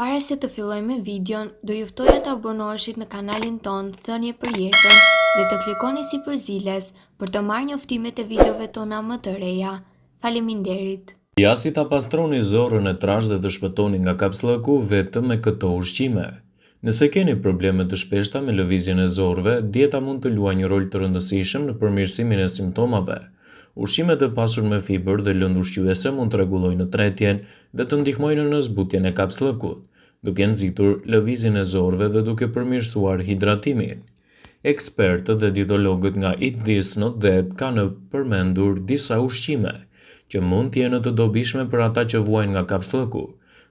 Para se të fillojmë me videon, do ju ftoja të abonoheshit në kanalin ton Thënie për Jetën dhe të klikoni si përziles për të marrë njoftimet e videove tona më të reja. Faleminderit. Ja si ta pastroni zorrën e trash dhe të shpëtoni nga kapsllëku vetëm me këto ushqime. Nëse keni probleme të shpeshta me lëvizjen e zorrëve, dieta mund të luajë një rol të rëndësishëm në përmirësimin e simptomave. Ushqimet e pasur me fibër dhe lëndë ushqyese mund të rregullojnë tretjen dhe të ndihmojnë në zbutjen e kapsllëkut, duke nxitur lëvizjen e zorrëve dhe duke përmirësuar hidratimin. Ekspertët dhe dietologët nga Eat This Not That kanë përmendur disa ushqime që mund të jenë të dobishme për ata që vuajnë nga kapsllëku.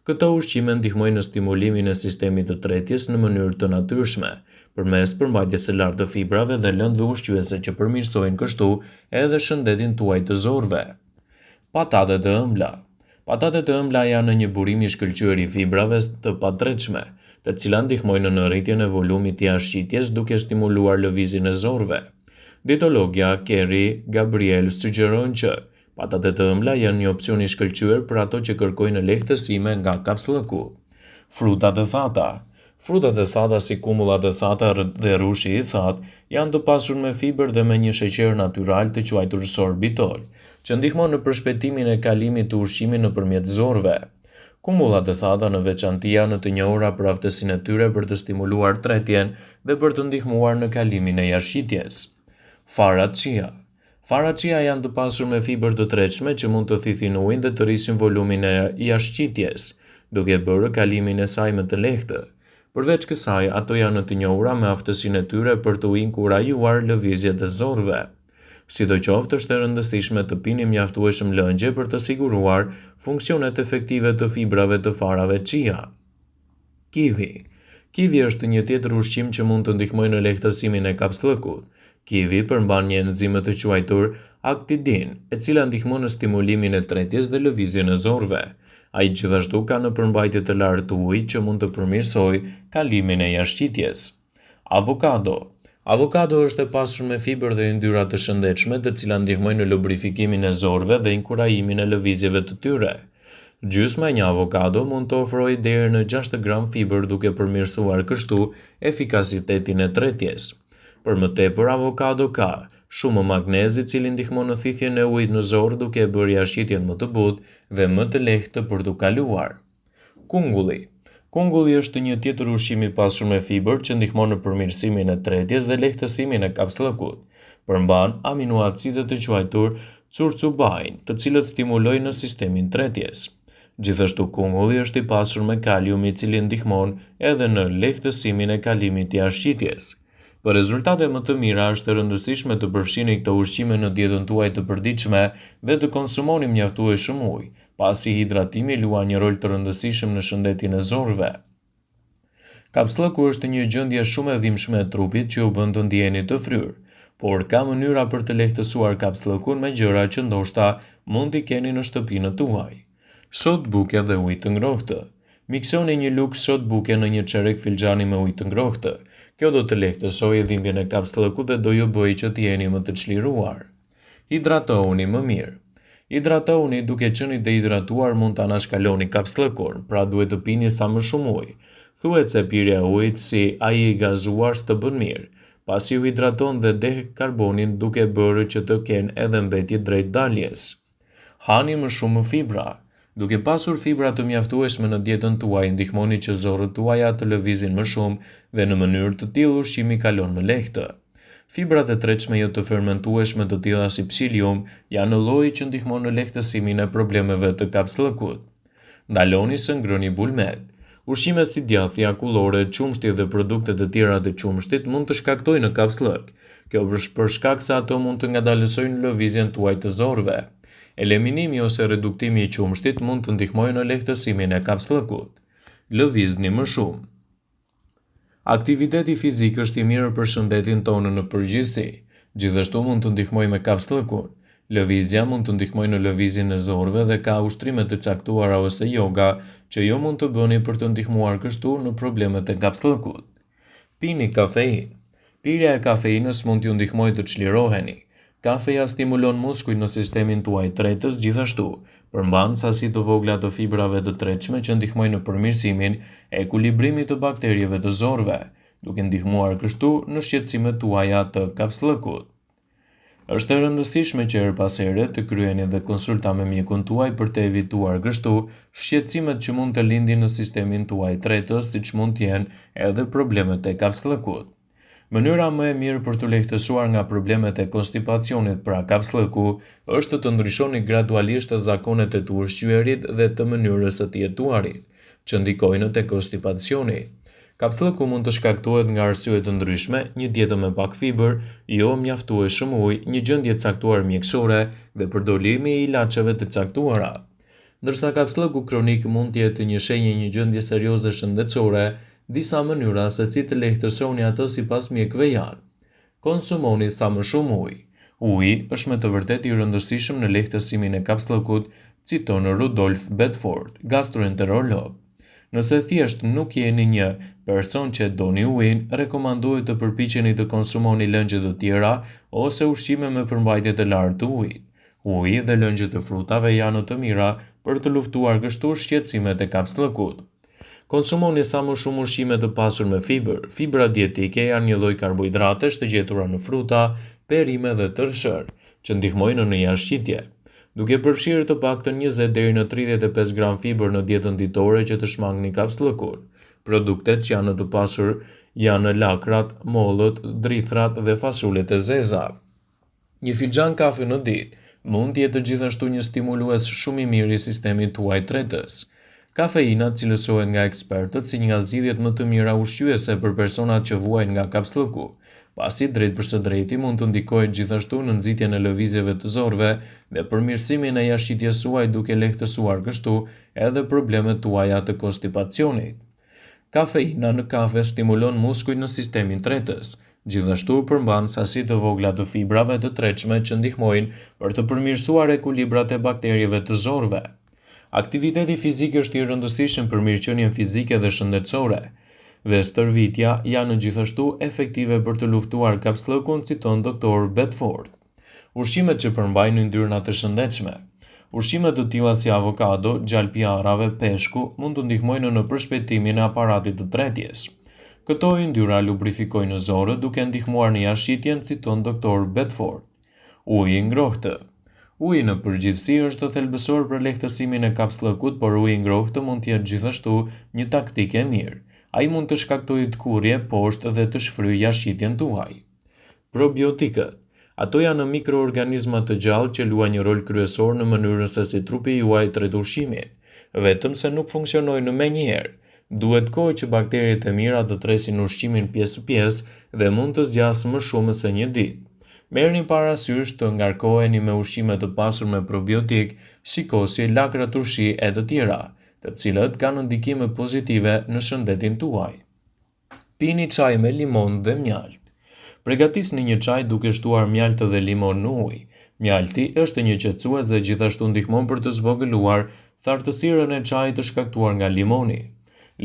Këto ushqime ndihmojnë në stimulimin e sistemit të tretjes në mënyrë të natyrshme, përmes përmbajtjes së lartë të fibrave dhe lëndëve ushqyese që përmirësojnë kështu edhe shëndetin tuaj të zorrëve. Patatet e ëmbla. Patatet e ëmbla janë një burim i shkëlqyer i fibrave të padrejtshme, të cilat ndihmojnë në rritjen e volumit të jashtëqitjes duke stimuluar lëvizjen e zorrëve. Dietologja Kerry Gabriel sugjeron që patatet e ëmbla janë një opsion i shkëlqyer për ato që kërkojnë lehtësime nga kapsllëku. Frutat e thata. Frutat e thata si kumullat e thata dhe rushi i thatë janë të pasur me fibër dhe me një sheqer natyral të quajtur sorbitol, që ndihmon në përshpejtimin e kalimit të ushqimit nëpërmjet zorrëve. Kumullat e thata në veçanti janë të njohura për aftësinë e tyre për të stimuluar tretjen dhe për të ndihmuar në kalimin e jashtëqitjes. Fara chia. Fara chia janë të pasur me fibër të tretshme që mund të thithin ujin dhe të rrisin volumin e jashtëqitjes, duke bërë kalimin e saj më të lehtë. Përveç kësaj, ato janë të njohura me aftësinë e tyre për të inkurajuar lëvizjet e zorrëve. Sidoqoftë, është e rëndësishme të pini mjaftueshëm lëngje për të siguruar funksionet efektive të fibrave të farave chia. Kivi. Kivi është një tjetër ushqim që mund të ndihmojë në lehtësimin e kapsllëkut. Kivi përmban një enzim të quajtur aktidin, e cila ndihmon në stimulimin e tretjes dhe lëvizjen e zorrëve. Ai gjithashtu ka në përmbajtje të lartë të ujit që mund të përmirësojë kalimin e jashtëqitjes. Avokado. Avokado është e pasur me fibër dhe yndyrra të shëndetshme, të cilat ndihmojnë në lubrifikimin e zorrëve dhe inkurajimin e lëvizjeve të tyre. Gjysma e një avokado mund të ofrojë deri në 6 gram fibër, duke përmirësuar kështu efikasitetin e tretjes. Për më tepër, avokado ka shumë magnez, i cili ndihmon në thithjen e ujit në zorë, duke e bërë jashtëqitjen më të butë dhe më të lehtë për t'u kaluar. Kungulli. Kungulli është një tjetër ushqim i pasur me fibër që ndihmon në përmirësimin e tretjes dhe lehtësimin e kapsllëkut. Përmban aminoacide të quajtur curcubain, të cilët stimulojnë në sistemin tretjes. Gjithashtu kungulli është i pasur me kalium, i cili ndihmon edhe në lehtësimin e kalimit të jashtëqitjes. Për rezultate më të mira, është e rëndësishme të përfshini këto ushqime në dietën tuaj të përditshme dhe të konsumoni mjaftueshëm ujë, pasi hidratimi luan një rol të rëndësishëm në shëndetin e zorrëve. Kapsllëku është një gjendje shumë e dhimbshme e trupit që ju bën të ndjeni të fryrë, por ka mënyra për të lehtësuar kapsllëkun me gjëra që ndoshta mund t'i keni në shtëpinë tuaj. Sot buke dhe ujë të ngrohtë. Miksoni një lugë sot buke në një çerek filxhani me ujë të ngrohtë. Kjo do të lehtësojë dhimbjen e kapsllëkut dhe do ju bëjë që të jeni më të çliruar. Hidratohuni më mirë. Hidratohuni duke qenë i dehidratuar mund ta anashkaloni kapsllëkun, pra duhet të pini sa më shumë ujë. Thuhet se pirja e ujit si ai i gazuar s'të bën mirë, pasi ju hidraton dhe deh karbonin, duke bërë që të kenë edhe mbetje drejt daljes. Hani më shumë fibra. Duke pasur fibra të mjaftueshme në dietën tuaj, ndihmoni që zorrët tuaja të lëvizin më shumë dhe në mënyrë të tillë ushqimi kalon më lehtë. Fibrat e tretshme jo të fermentueshme të tilla si psyllium janë lloji që ndihmon në lehtësimin e problemeve të kapsllëkut. Ndaloni së ngrëni bulmet. Ushqimet si djathja, kullore, qumshti dhe produktet e tjera të qumshtit mund të shkaktojnë në kapsllëk. Kjo është për shkak se ato mund të ngadalësojnë lëvizjen tuaj të zorrëve. Eliminimi ose reduktimi i qumshtit mund të ndihmojë në lehtësimin e kapsllëkut. Lëvizni më shumë. Aktiviteti fizik është i mirë për shëndetin tonë në përgjithësi. Gjithashtu mund të ndihmojë me kapsllëkun. Lëvizja mund të ndihmojë në lëvizjen e zorrëve dhe ka ushtrime të caktuara ose yoga që ju mund të bëni për të ndihmuar kështu në problemet e kapsllëkut. Pini kafeinë. Pirja e kafeinës mund t'ju ndihmojë të çliroheni. Kafeja stimulon muskujt në sistemin tuaj tretës, gjithashtu Përmban sasi të vogla të fibrave të tretshme që ndihmojnë në përmirësimin e ekuilibrimit të bakterieve të zorëve, duke ndihmuar kështu në shqetësimet tuaja të kapsllëkut. Është e rëndësishme që her pas here të kryeni dhe konsulta me mjekun tuaj për të evituar kështu shqetësimet që mund të lindin në sistemin tuaj tretës, siç mund të jenë edhe problemet e kapsllëkut. Mënyra më e mirë për të lehtësuar nga problemet e konstipacionit pra kapsllëku është të ndryshoni gradualisht zakonet e të ushqyerit dhe të mënyrës së të jetuarit, që ndikojnë te konstipacioni. Kapsllëku mund të shkaktohet nga arsye të ndryshme, një dietë me pak fibër, jo mjaftueshëm ujë, një gjendje e caktuar mjekësore dhe përdorimi i ilaçeve të caktuara. Ndërsa kapsllëku kronik mund të jetë një shenjë një gjendje serioze shëndetësore, disa mënyra se si të lehtësoni atë sipas mjekëve janë: konsumoni sa më shumë ujë. Uji është me të vërtetë i rëndësishëm në lehtësimin e kapsllëkut, citon Rudolf Bedford, gastroenterolog. Nëse thjesht nuk jeni një person që doni ujin, rekomandohet të përpiqeni të konsumoni lëngje të tjera ose ushqime me përmbajtje të lartë të ujit. Uji dhe lëngjet e frutave janë të mira për të luftuar kështu shqetësimet e kapsllëkut. Konsumoni sa më shumë ushqime të pasur me fibër. Fibra dietike janë një lloj karbohidratesh të gjetura në fruta, perime dhe tërshër, që ndihmojnë në jashtëqitje. Duke përfshirë të paktën 20 deri në 35 gram fibër në dietën ditore që të shmangni kapsllëkun. Produktet që janë të pasur janë lakrat, mollët, drithrat dhe fasulet e zeza. Një filxhan kafe në ditë mund të jetë gjithashtu një stimulues shumë i mirë i sistemit tuaj tretës. Kafeina cilësohet nga ekspertët si një nga zgjidhjet më të mira ushqyese për personat që vuajnë nga kapsllëku, pasi drejt për së drejti mund të ndikojë gjithashtu në nxitjen e lëvizjeve të zorëve dhe përmirësimin e jashtëqitjes suaj, duke lehtësuar kështu edhe problemet tuaja të konstipacionit. Kafeina në kafe stimulon muskujt në sistemin tretës. Gjithashtu përmban sasi të vogla të fibrave të tretshme që ndihmojnë për të përmirësuar ekuilibrat e bakterieve të zorëve. Aktiviteti fizik është i rëndësishëm për mirëqenien fizike dhe shëndetësore, dhe stërvitja janë gjithashtu efektive për të luftuar kapsllëkun, citon doktor Bedford. Ushqimet që përmbajnë yndyrna të shëndetshme. Ushqime të tilla si avokado, gjalpi i arrave, peshku mund të ndihmojnë në përshpejtimin e aparatit të tretjes. Këto yndyra lubrifikojnë zorët duke ndihmuar në jashtëqitjen, citon doktor Bedford. Uji i ngrohtë. Uji në përgjithësi është thelbësor për lehtësimin e kapsllëkut, por uji i ngrohtë mund të jetë gjithashtu një taktikë e mirë. Ai mund të shkaktojë tkurrje poshtë dhe të shfryjë jashtëqitjen tuaj. Probiotikët. Ato janë mikroorganizma të gjallë që luajnë një rol kryesor në mënyrën se si trupi juaj tret ushqimin, vetëm se nuk funksionojnë menjëherë. Duhet kohë që bakteriet e mira të tresin ushqimin pjesë pjesë dhe mund të zgjasë më shumë se një ditë. Merrni parasysh të ngarkoheni me ushqime të pasur me probiotik, si kosi, lakra turshi e të tjera, të cilët kanë ndikime pozitive në shëndetin tuaj. Pini çaj me limon dhe mjalt. Përgatisni një çaj duke shtuar mjalt dhe limon në ujë. Mjalti është një qetësues dhe gjithashtu ndihmon për të zvogëluar thartësirën e çajit të shkaktuar nga limoni.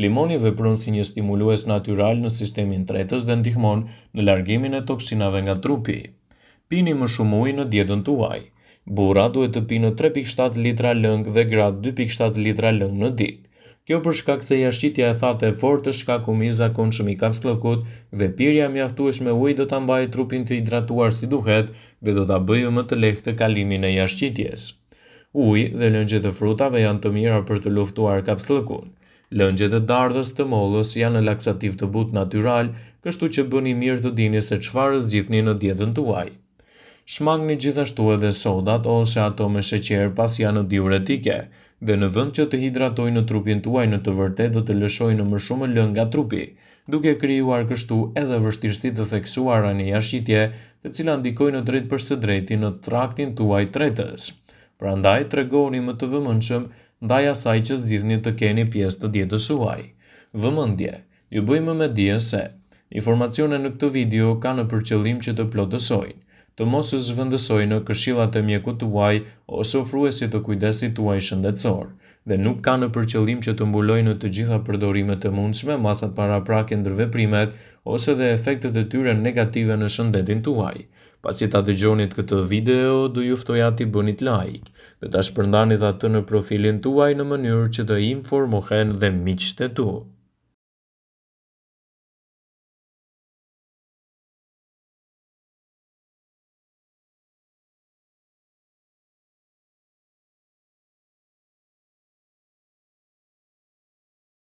Limoni vepron si një stimulues natyral në sistemin tretës dhe ndihmon në largimin e toksinave nga trupi. Pini më shumë ujë në dietën tuaj. Burra duhet të pinë 3.7 litra lëng dhe gratë 2.7 litra lëng në ditë. Kjo për shkak se jashtëqitja e thatë e fortë është shkaku më i zakonshëm i kapsllëkut dhe pirja mjaftueshme ujë do ta mbajë trupin të hidratuar si duhet dhe do ta bëjë më të lehtë kalimin e jashtëqitjes. Uji dhe lëngjet e frutave janë të mira për të luftuar kapsllëkun. Lëngjet e dardhës të mollës janë laksativ të butë natyral, kështu që bëni mirë të dini se çfarë zgjidhni në dietën tuaj. Shmangni gjithashtu edhe sodat ose ato me sheqer, pasi janë diuretike dhe në vend që të hidratojnë trupin tuaj, në të vërtetë do të lëshojnë më shumë lëng nga trupi, duke krijuar kështu edhe vështirësi të theksuara në jashtëqitje, të cilat ndikojnë drejt për së drejti në traktin tuaj tretës. Prandaj tregoni më të vëmendshëm ndaj asaj që zgjidhni të keni pjesë të dietës suaj. Vëmendje, ju bëjmë me dije se informacionet në këtë video kanë për qëllim që të plotësojnë, të mos zhvendësojnë këshillat e mjekut tuaj ose ofruesit të kujdesit tuaj shëndetësor, dhe nuk kanë për qëllim që të mbulojnë të gjitha përdorimet e mundshme, masat paraprake ndër veprimet ose dhe efektet e tyre negative në shëndetin tuaj. Pasi ta dëgjonit këtë video, do ju ftoja t'i bënit like dhe ta shpërndanit atë në profilin tuaj në mënyrë që të informohen dhe miqtë e tu.